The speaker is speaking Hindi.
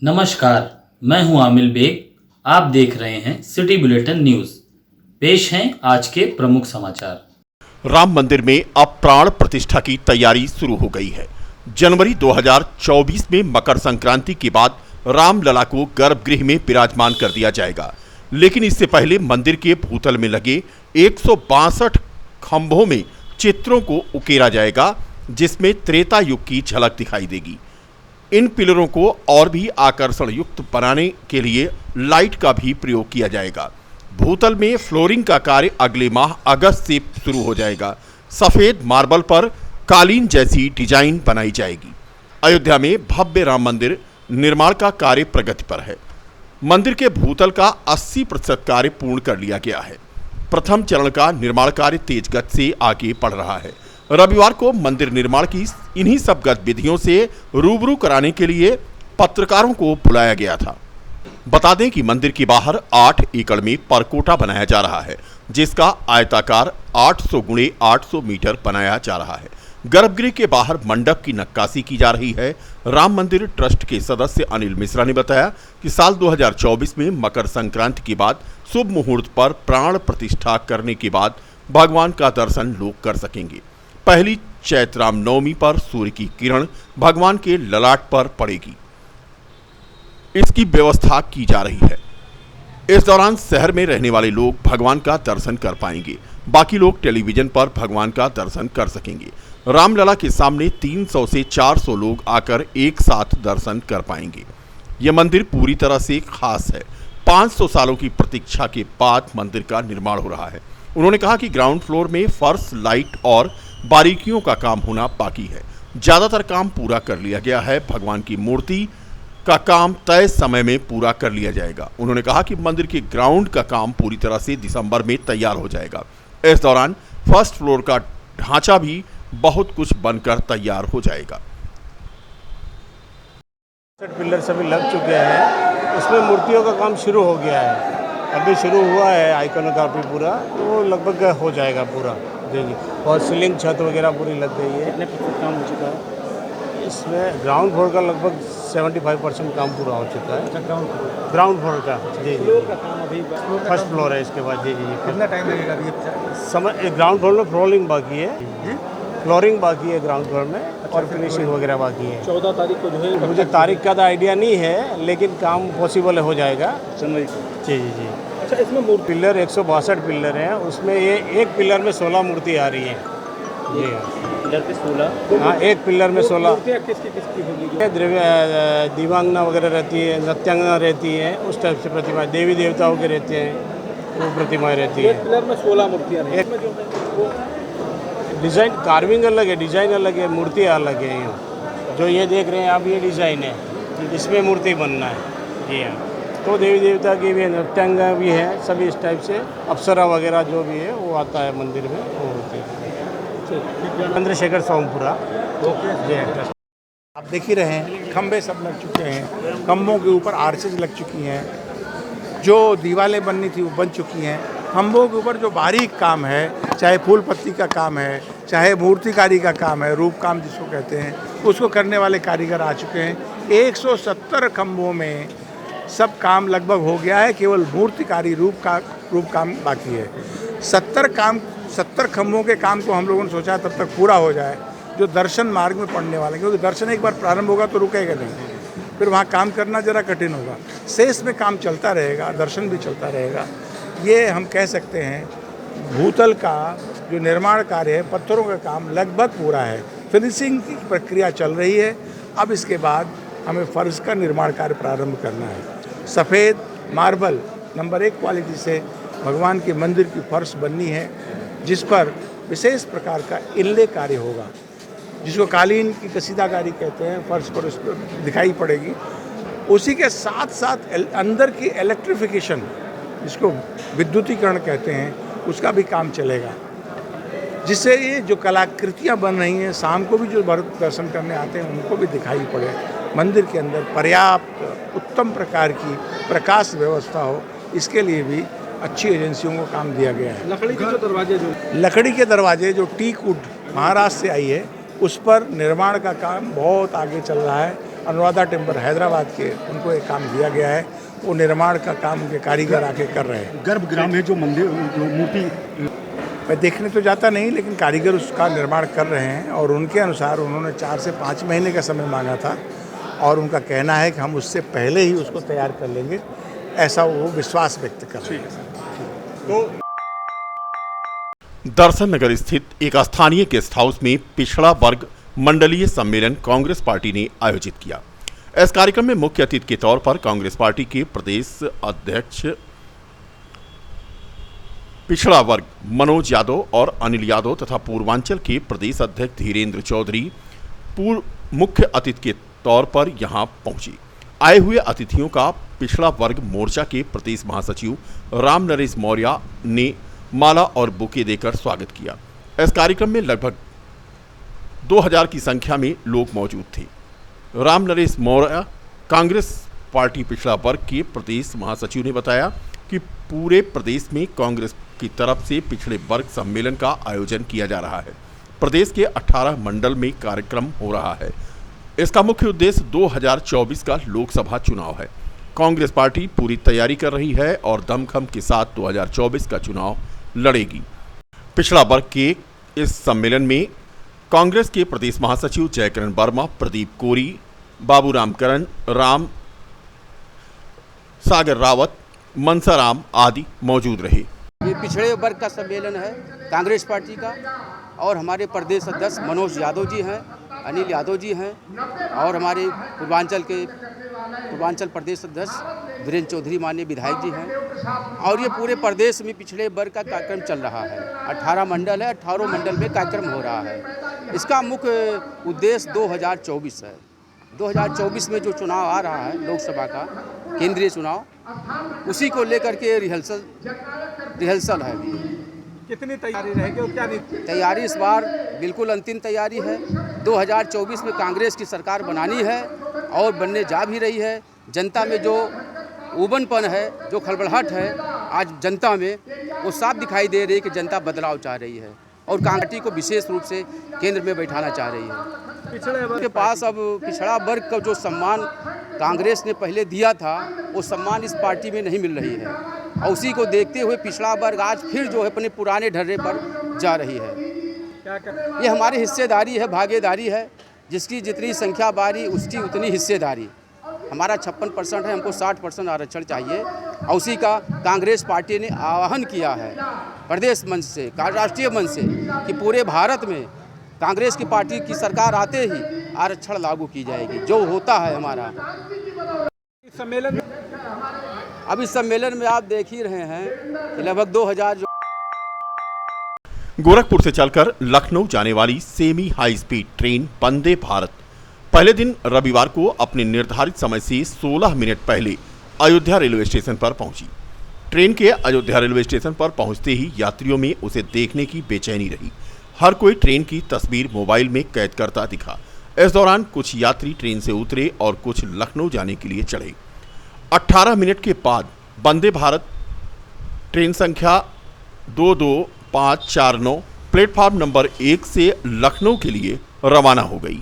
नमस्कार, मैं हूं आमिल बेग। आप देख रहे हैं सिटी बुलेटिन न्यूज। पेश हैं आज के प्रमुख समाचार। राम मंदिर में अब प्राण प्रतिष्ठा की तैयारी शुरू हो गई है। जनवरी 2024 में मकर संक्रांति के बाद रामलला को गर्भगृह में विराजमान कर दिया जाएगा, लेकिन इससे पहले मंदिर के भूतल में लगे 162 खंभों में चित्रों को उकेरा जाएगा, जिसमें त्रेता युग की झलक दिखाई देगी। इन पिलरों को और भी आकर्षण युक्त बनाने के लिए लाइट का भी प्रयोग किया जाएगा। भूतल में फ्लोरिंग का कार्य अगले माह अगस्त से शुरू हो जाएगा। सफेद मार्बल पर कालीन जैसी डिजाइन बनाई जाएगी। अयोध्या में भव्य राम मंदिर निर्माण का कार्य प्रगति पर है। मंदिर के भूतल का 80% कार्य पूर्ण कर लिया गया है। प्रथम चरण का निर्माण कार्य तेज गति से आगे बढ़ रहा है। रविवार को मंदिर निर्माण की इन्हीं सब गतिविधियों से रूबरू कराने के लिए पत्रकारों को बुलाया गया था। बता दें कि मंदिर के बाहर 8 एकड़ में परकोटा बनाया जा रहा है, जिसका आयताकार 800 गुणे 800 मीटर बनाया जा रहा है। गर्भगृह के बाहर मंडप की नक्काशी की जा रही है। राम मंदिर ट्रस्ट के सदस्य अनिल मिश्रा ने बताया कि साल 2024 में मकर संक्रांति के बाद शुभ मुहूर्त पर प्राण प्रतिष्ठा करने के बाद भगवान का दर्शन लोग कर सकेंगे। पहली चैत्र रामनवमी पर सूर्य की किरण भगवान के ललाट पर पड़ेगी। इसकी व्यवस्था की जा रही है। इस दौरान शहर में रहने वाले लोग भगवान का दर्शन कर पाएंगे। बाकी लोग टेलीविजन पर भगवान का दर्शन कर सकेंगे। रामलला के सामने 300 से 400 लोग आकर एक साथ दर्शन कर पाएंगे। यह मंदिर पूरी तरह से खास है। 500 सालों की प्रतीक्षा के बाद मंदिर का निर्माण हो रहा है। उन्होंने कहा कि ग्राउंड फ्लोर में फर्श, लाइट और बारीकियों का काम होना बाकी है। ज्यादातर काम पूरा कर लिया गया है। भगवान की मूर्ति का काम तय समय में पूरा कर लिया जाएगा। उन्होंने कहा कि मंदिर के ग्राउंड का काम पूरी तरह से दिसंबर में तैयार हो जाएगा। इस दौरान फर्स्ट फ्लोर का ढांचा भी बहुत कुछ बनकर तैयार हो जाएगा। पिलर सभी लग चुके हैं। उसमें मूर्तियों का काम शुरू हो गया है। अभी शुरू हुआ है आइकोनोग्राफी पूरा, तो लगभग हो जाएगा पूरा। जी जी। और सीलिंग छत वगैरह पूरी लग गई है। कितने प्रतिशत काम हो चुका है? इसमें ग्राउंड फ्लोर का लगभग 75% काम पूरा हो चुका है। ग्राउंड फ्लोर का जी जी। फ्लोर का काम अभी फर्स्ट फ्लोर है इसके बाद। जी जी। कितना टाइम लगेगा अभी? समय ग्राउंड फ्लोर में फ्लोरिंग बाकी है। फ्लोरिंग बाकी है ग्राउंड फ्लोर में, और फिनिशिंग वगैरह बाकी है। 14 तारीख को जो है, मुझे तारीख का तो आइडिया नहीं है, लेकिन काम पॉसिबल हो जाएगा जनवरी को। जी जी जी। अच्छा, इसमें मूर्ति पिलर 162 पिलर हैं। उसमें ये एक पिलर में 16 मूर्ति आ रही है। जी हाँ। पिलर पे 16। हाँ, एक पिलर में 16 मूर्तियाँ किसकी होगी? द्रव्य दिव्यांगना वगैरह रहती है, नृत्यांगना रहती है, उस टाइप से प्रतिमा, देवी देवताओं के रहते हैं, वो प्रतिमाएँ रहती एक हैं। पिलर में 16 मूर्तियाँ हैं। एक- इसमें जो है वो डिज़ाइन कार्विंग अलग है, डिज़ाइन अलग है, मूर्ति अलग है। यहाँ जो ये देख रहे हैं आप, ये डिज़ाइन है, इसमें मूर्ति बनना है। जी हाँ। तो देवी देवता की भी, नृत्यांगना भी है, सभी इस टाइप से अप्सरा वगैरह जो भी है वो आता है मंदिर में, वो होती है। चंद्रशेखर सोमपुरा। जी हाँ। आप देख ही रहे हैं, खंभे सब लग चुके हैं। खंभों के ऊपर आर्चेज लग चुकी हैं। जो दीवारें बननी थी वो बन चुकी हैं। खंभों के ऊपर जो बारीक काम है, चाहे फूल पत्ती का काम है, चाहे मूर्तिकारी का काम है, रूप काम जिसको कहते हैं, उसको करने वाले कारीगर आ चुके हैं। 170 खंभों में सब काम लगभग हो गया है। केवल मूर्तिकारी रूप काम बाकी है। 70 खंभों के काम को हम लोगों ने सोचा तब तक पूरा हो जाए, जो दर्शन मार्ग में पड़ने वाले, क्योंकि दर्शन एक बार प्रारंभ होगा तो रुकेगा नहीं, फिर वहाँ काम करना ज़रा कठिन होगा। शेष में काम चलता रहेगा, दर्शन भी चलता रहेगा। ये हम कह सकते हैं भूतल का जो निर्माण कार्य है, पत्थरों का काम लगभग पूरा है। फिनिशिंग की प्रक्रिया चल रही है। अब इसके बाद हमें फर्श का निर्माण कार्य प्रारंभ करना है। सफ़ेद मार्बल नंबर 1 क्वालिटी से भगवान के मंदिर की फर्श बननी है, जिस पर विशेष प्रकार का इनले कार्य होगा, जिसको कालीन की कसीदाकारी कहते हैं। फर्श पर उस पर दिखाई पड़ेगी। उसी के साथ साथ अंदर की इलेक्ट्रिफिकेशन, जिसको विद्युतीकरण कहते हैं, उसका भी काम चलेगा, जिससे ये जो कलाकृतियाँ बन रही हैं, शाम को भी जो भक्त दर्शन करने आते हैं उनको भी दिखाई पड़े। मंदिर के अंदर पर्याप्त उत्तम प्रकार की प्रकाश व्यवस्था हो, इसके लिए भी अच्छी एजेंसियों को काम दिया गया है। लकड़ी के जो दरवाजे, लकड़ी के दरवाजे जो टीक वुड महाराष्ट्र से आई है, उस पर निर्माण का काम बहुत आगे चल रहा है। अनुराधा टिम्बर हैदराबाद के, उनको एक काम दिया गया है। वो निर्माण का काम उनके कारीगर आके कर रहे हैं। गर्भगृह में जो मंदिर, जो मूर्ति, मैं देखने तो जाता नहीं, लेकिन कारीगर उसका निर्माण कर रहे हैं और उनके अनुसार उन्होंने 4 से 5 महीने का समय मांगा था और उनका कहना है कि हम उससे पहले ही उसको तैयार कर लेंगे, ऐसा वो विश्वास व्यक्त कर रहे हैं। दर्शन नगर स्थित एक स्थानीय गेस्ट हाउस में पिछड़ा वर्ग मंडलीय सम्मेलन कांग्रेस पार्टी ने आयोजित किया। इस कार्यक्रम में मुख्य अतिथि के तौर पर कांग्रेस पार्टी के प्रदेश अध्यक्ष पिछड़ा वर्ग मनोज यादव और अनिल यादव तथा पूर्वांचल के प्रदेश अध्यक्ष धीरेन्द्र चौधरी पूर्व मुख्य अतिथि के तौर पर यहां पहुंचे। आए हुए अतिथियों का पिछड़ा वर्ग मोर्चा के प्रदेश महासचिव राम नरेश मौर्य ने माला और बुके देकर स्वागत किया। इस कार्यक्रम में लगभग 2000 की संख्या में लोग मौजूद थे। राम नरेश मौर्य कांग्रेस पार्टी पिछड़ा वर्ग के प्रदेश महासचिव ने बताया कि पूरे प्रदेश में कांग्रेस की तरफ से पिछड़े वर्ग सम्मेलन का आयोजन किया जा रहा है। प्रदेश के 18 मंडल में कार्यक्रम हो रहा है। इसका मुख्य उद्देश्य 2024 का लोकसभा चुनाव है। कांग्रेस पार्टी पूरी तैयारी कर रही है और दमखम के साथ 2024 का चुनाव लड़ेगी। पिछड़ा वर्ग के इस सम्मेलन में कांग्रेस के प्रदेश महासचिव जयकरण वर्मा, प्रदीप कोरी, बाबूराम करण, राम सागर रावत, मनसाराम आदि मौजूद रहे। ये पिछड़े वर्ग का सम्मेलन है कांग्रेस पार्टी का और हमारे प्रदेश अध्यक्ष मनोज यादव जी हैं, अनिल यादव जी हैं और हमारे पूर्वांचल प्रदेश अध्यक्ष धीरेन्द्र चौधरी माननीय विधायक जी हैं और ये पूरे प्रदेश में पिछड़े वर्ग का कार्यक्रम चल रहा है। 18 मंडल है, 18 मंडल में कार्यक्रम हो रहा है। इसका मुख्य उद्देश्य 2024 है। 2024 में जो चुनाव आ रहा है लोकसभा का केंद्रीय चुनाव, उसी को लेकर के रिहर्सल है। कितनी तैयारी रहेगी और क्या तैयारी इस बार बिल्कुल अंतिम तैयारी है। 2024 में कांग्रेस की सरकार बनानी है और बनने जा भी रही है। जनता में जो उबनपन है, जो खलबलाहट है आज जनता में, वो साफ दिखाई दे रही है कि जनता बदलाव चाह रही है और कांग्रेस पार्टी को विशेष रूप से केंद्र में बैठाना चाह रही है। पिछड़े वर्ग के पास अब पिछड़ा वर्ग का जो सम्मान कांग्रेस ने पहले दिया था, वो सम्मान इस पार्टी में नहीं मिल रही है और उसी को देखते हुए पिछड़ा वर्ग आज फिर जो है अपने पुराने ढर्रे पर जा रही है। क्या कर ये हमारी हिस्सेदारी है, भागीदारी है। जिसकी जितनी संख्या बारी उसकी उतनी हिस्सेदारी। हमारा 56% है, हमको 60% आरक्षण चाहिए और उसी का कांग्रेस पार्टी ने आह्वान किया है प्रदेश मंच से, राष्ट्रीय मंच से कि पूरे भारत में कांग्रेस की पार्टी की सरकार आते ही आरक्षण लागू की जाएगी, जो होता है हमारा। इस सम्मेलन में अब इस सम्मेलन में आप देख ही रहे हैं कि लगभग 2000 जो गोरखपुर से चलकर लखनऊ जाने वाली semi high speed train Vande Bharat पहले दिन रविवार को अपने निर्धारित समय से 16 मिनट पहले अयोध्या रेलवे स्टेशन पर पहुंची। ट्रेन के अयोध्या रेलवे स्टेशन पर पहुंचते ही यात्रियों में उसे देखने की बेचैनी रही। हर कोई ट्रेन की तस्वीर मोबाइल में कैद करता दिखा। इस दौरान कुछ यात्री ट्रेन से उतरे और कुछ लखनऊ जाने के लिए चढ़े। 18 मिनट के बाद वंदे भारत ट्रेन संख्या 22549 प्लेटफॉर्म नंबर 1 से लखनऊ के लिए रवाना हो गई।